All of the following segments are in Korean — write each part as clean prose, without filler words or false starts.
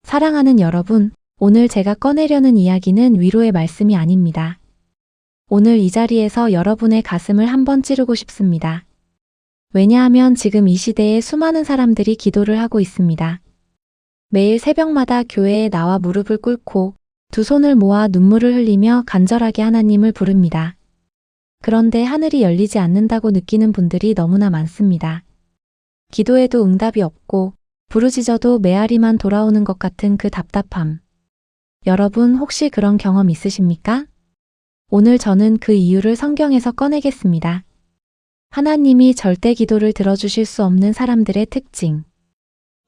사랑하는 여러분, 오늘 제가 꺼내려는 이야기는 위로의 말씀이 아닙니다. 오늘 이 자리에서 여러분의 가슴을 한번 찌르고 싶습니다. 왜냐하면 지금 이 시대에 수많은 사람들이 기도를 하고 있습니다. 매일 새벽마다 교회에 나와 무릎을 꿇고 두 손을 모아 눈물을 흘리며 간절하게 하나님을 부릅니다. 그런데 하늘이 열리지 않는다고 느끼는 분들이 너무나 많습니다. 기도해도 응답이 없고 부르짖어도 메아리만 돌아오는 것 같은 그 답답함. 여러분 혹시 그런 경험 있으십니까? 오늘 저는 그 이유를 성경에서 꺼내겠습니다. 하나님이 절대 기도를 들어주실 수 없는 사람들의 특징.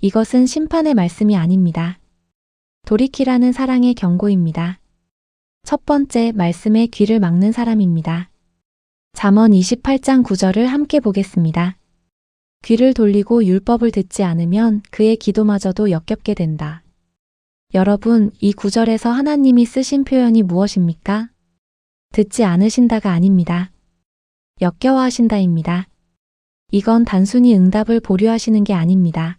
이것은 심판의 말씀이 아닙니다. 돌이키라는 사랑의 경고입니다. 첫 번째, 말씀의 귀를 막는 사람입니다. 잠언 28장 9절을 함께 보겠습니다. 귀를 돌리고 율법을 듣지 않으면 그의 기도마저도 역겹게 된다. 여러분, 이 구절에서 하나님이 쓰신 표현이 무엇입니까? 듣지 않으신다가 아닙니다. 역겨워하신다입니다. 이건 단순히 응답을 보류하시는 게 아닙니다.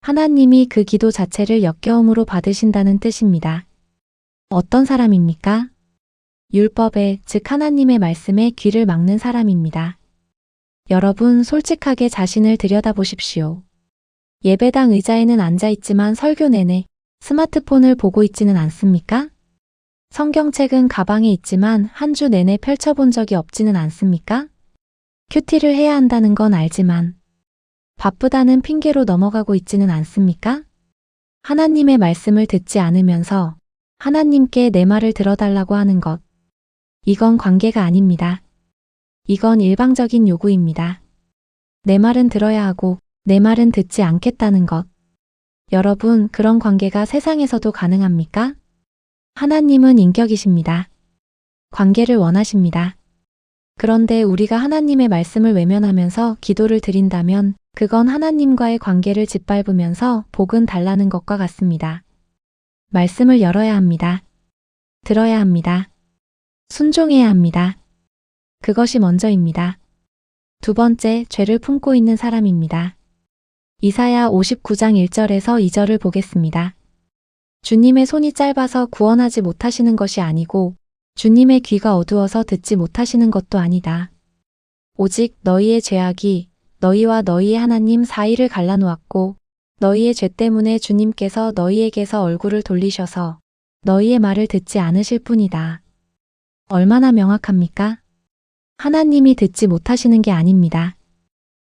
하나님이 그 기도 자체를 역겨움으로 받으신다는 뜻입니다. 어떤 사람입니까? 율법에, 즉 하나님의 말씀에 귀를 막는 사람입니다. 여러분, 솔직하게 자신을 들여다보십시오. 예배당 의자에는 앉아있지만 설교 내내 스마트폰을 보고 있지는 않습니까? 성경책은 가방에 있지만 한 주 내내 펼쳐본 적이 없지는 않습니까? 큐티를 해야 한다는 건 알지만 바쁘다는 핑계로 넘어가고 있지는 않습니까? 하나님의 말씀을 듣지 않으면서 하나님께 내 말을 들어달라고 하는 것. 이건 관계가 아닙니다. 이건 일방적인 요구입니다. 내 말은 들어야 하고 내 말은 듣지 않겠다는 것. 여러분, 그런 관계가 세상에서도 가능합니까? 하나님은 인격이십니다. 관계를 원하십니다. 그런데 우리가 하나님의 말씀을 외면하면서 기도를 드린다면 그건 하나님과의 관계를 짓밟으면서 복은 달라는 것과 같습니다. 말씀을 열어야 합니다. 들어야 합니다. 순종해야 합니다. 그것이 먼저입니다. 두 번째, 죄를 품고 있는 사람입니다. 이사야 59장 1절에서 2절을 보겠습니다. 주님의 손이 짧아서 구원하지 못하시는 것이 아니고 주님의 귀가 어두워서 듣지 못하시는 것도 아니다. 오직 너희의 죄악이 너희와 너희의 하나님 사이를 갈라놓았고 너희의 죄 때문에 주님께서 너희에게서 얼굴을 돌리셔서 너희의 말을 듣지 않으실 뿐이다. 얼마나 명확합니까? 하나님이 듣지 못하시는 게 아닙니다.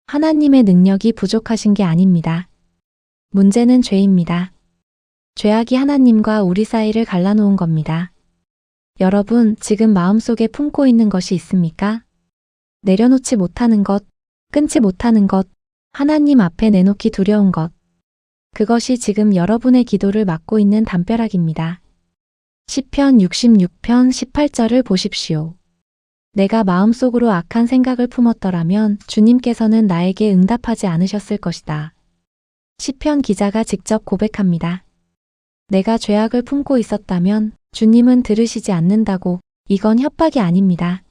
하나님의 능력이 부족하신 게 아닙니다. 문제는 죄입니다. 죄악이 하나님과 우리 사이를 갈라놓은 겁니다. 여러분, 지금 마음속에 품고 있는 것이 있습니까? 내려놓지 못하는 것, 끊지 못하는 것, 하나님 앞에 내놓기 두려운 것. 그것이 지금 여러분의 기도를 막고 있는 담벼락입니다. 시편 66편 18절을 보십시오. 내가 마음속으로 악한 생각을 품었더라면 주님께서는 나에게 응답하지 않으셨을 것이다. 시편 기자가 직접 고백합니다. 내가 죄악을 품고 있었다면 주님은 들으시지 않는다고. 이건 협박이 아닙니다.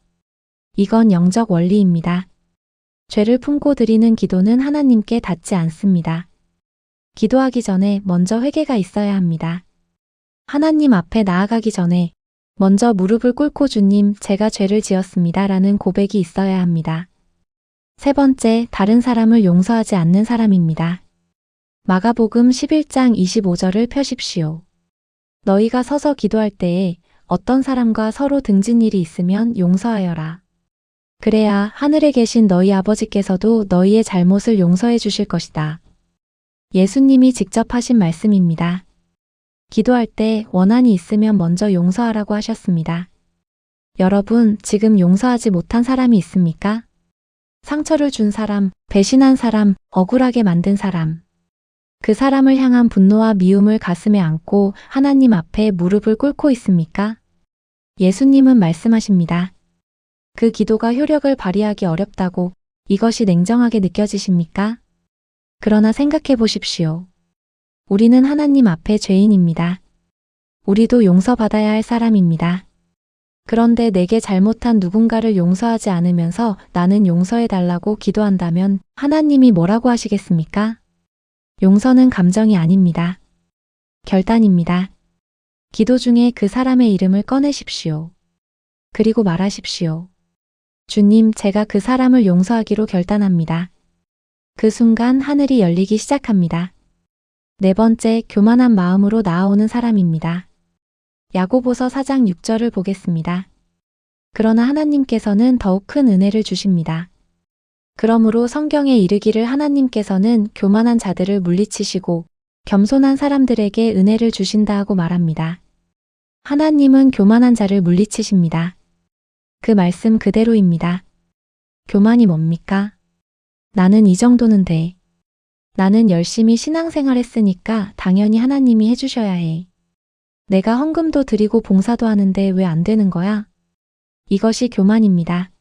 이건 영적 원리입니다. 죄를 품고 드리는 기도는 하나님께 닿지 않습니다. 기도하기 전에 먼저 회개가 있어야 합니다. 하나님 앞에 나아가기 전에 먼저 무릎을 꿇고 주님, 제가 죄를 지었습니다 라는 고백이 있어야 합니다. 세 번째, 다른 사람을 용서하지 않는 사람입니다. 마가복음 11장 25절을 펴십시오. 너희가 서서 기도할 때에 어떤 사람과 서로 등진 일이 있으면 용서하여라. 그래야 하늘에 계신 너희 아버지께서도 너희의 잘못을 용서해 주실 것이다. 예수님이 직접 하신 말씀입니다. 기도할 때 원한이 있으면 먼저 용서하라고 하셨습니다. 여러분, 지금 용서하지 못한 사람이 있습니까? 상처를 준 사람, 배신한 사람, 억울하게 만든 사람. 그 사람을 향한 분노와 미움을 가슴에 안고 하나님 앞에 무릎을 꿇고 있습니까? 예수님은 말씀하십니다. 그 기도가 효력을 발휘하기 어렵다고. 이것이 냉정하게 느껴지십니까? 그러나 생각해 보십시오. 우리는 하나님 앞에 죄인입니다. 우리도 용서받아야 할 사람입니다. 그런데 내게 잘못한 누군가를 용서하지 않으면서 나는 용서해달라고 기도한다면 하나님이 뭐라고 하시겠습니까? 용서는 감정이 아닙니다. 결단입니다. 기도 중에 그 사람의 이름을 꺼내십시오. 그리고 말하십시오. 주님, 제가 그 사람을 용서하기로 결단합니다. 그 순간 하늘이 열리기 시작합니다. 네 번째, 교만한 마음으로 나아오는 사람입니다. 야고보서 4장 6절을 보겠습니다. 그러나 하나님께서는 더욱 큰 은혜를 주십니다. 그러므로 성경에 이르기를 하나님께서는 교만한 자들을 물리치시고 겸손한 사람들에게 은혜를 주신다 하고 말합니다. 하나님은 교만한 자를 물리치십니다. 그 말씀 그대로입니다. 교만이 뭡니까? 나는 이 정도는 돼. 나는 열심히 신앙생활 했으니까 당연히 하나님이 해주셔야 해. 내가 헌금도 드리고 봉사도 하는데 왜 안 되는 거야? 이것이 교만입니다.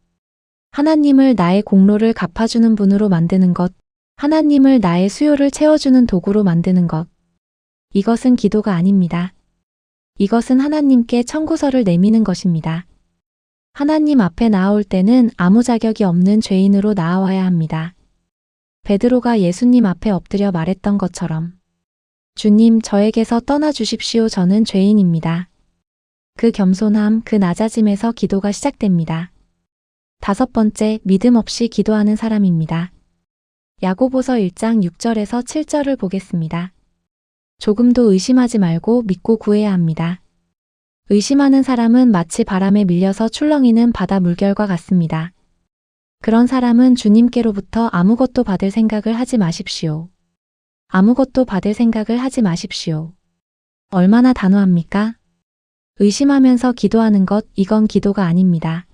하나님을 나의 공로를 갚아주는 분으로 만드는 것, 하나님을 나의 수요를 채워주는 도구로 만드는 것. 이것은 기도가 아닙니다. 이것은 하나님께 청구서를 내미는 것입니다. 하나님 앞에 나아올 때는 아무 자격이 없는 죄인으로 나아와야 합니다. 베드로가 예수님 앞에 엎드려 말했던 것처럼 주님, 저에게서 떠나 주십시오. 저는 죄인입니다. 그 겸손함, 그 낮아짐에서 기도가 시작됩니다. 다섯 번째, 믿음 없이 기도하는 사람입니다. 야고보서 1장 6절에서 7절을 보겠습니다. 조금도 의심하지 말고 믿고 구해야 합니다. 의심하는 사람은 마치 바람에 밀려서 출렁이는 바다 물결과 같습니다. 그런 사람은 주님께로부터 아무것도 받을 생각을 하지 마십시오. 아무것도 받을 생각을 하지 마십시오. 얼마나 단호합니까? 의심하면서 기도하는 것, 이건 기도가 아닙니다.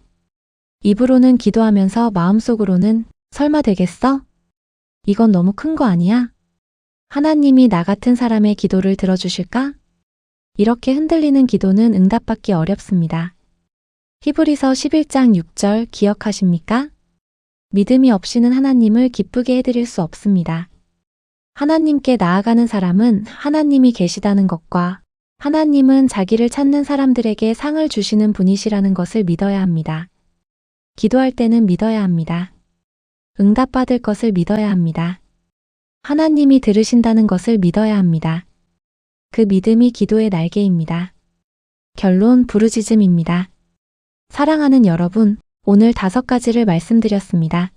입으로는 기도하면서 마음속으로는 설마 되겠어? 이건 너무 큰 거 아니야? 하나님이 나 같은 사람의 기도를 들어주실까? 이렇게 흔들리는 기도는 응답받기 어렵습니다. 히브리서 11장 6절 기억하십니까? 믿음이 없이는 하나님을 기쁘게 해드릴 수 없습니다. 하나님께 나아가는 사람은 하나님이 계시다는 것과 하나님은 자기를 찾는 사람들에게 상을 주시는 분이시라는 것을 믿어야 합니다. 기도할 때는 믿어야 합니다. 응답받을 것을 믿어야 합니다. 하나님이 들으신다는 것을 믿어야 합니다. 그 믿음이 기도의 날개입니다. 결론, 부르짖음입니다. 사랑하는 여러분, 오늘 5가지를 말씀드렸습니다.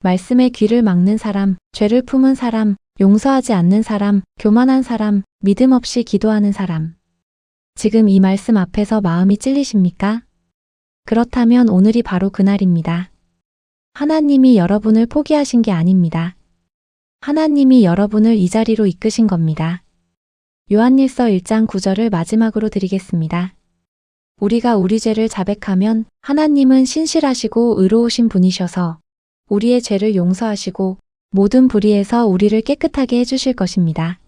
말씀의 귀를 막는 사람, 죄를 품은 사람, 용서하지 않는 사람, 교만한 사람, 믿음 없이 기도하는 사람. 지금 이 말씀 앞에서 마음이 찔리십니까? 그렇다면 오늘이 바로 그날입니다. 하나님이 여러분을 포기하신 게 아닙니다. 하나님이 여러분을 이 자리로 이끄신 겁니다. 요한일서 1장 9절을 마지막으로 드리겠습니다. 우리가 우리 죄를 자백하면 하나님은 신실하시고 의로우신 분이셔서 우리의 죄를 용서하시고 모든 불의에서 우리를 깨끗하게 해주실 것입니다.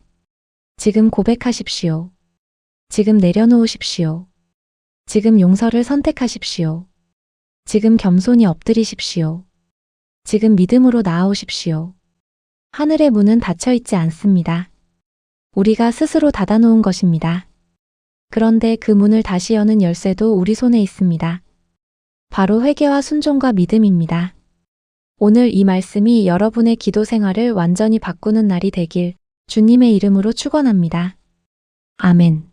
지금 고백하십시오. 지금 내려놓으십시오. 지금 용서를 선택하십시오. 지금 겸손히 엎드리십시오. 지금 믿음으로 나아오십시오. 하늘의 문은 닫혀 있지 않습니다. 우리가 스스로 닫아놓은 것입니다. 그런데 그 문을 다시 여는 열쇠도 우리 손에 있습니다. 바로 회개와 순종과 믿음입니다. 오늘 이 말씀이 여러분의 기도 생활을 완전히 바꾸는 날이 되길 주님의 이름으로 축원합니다. 아멘.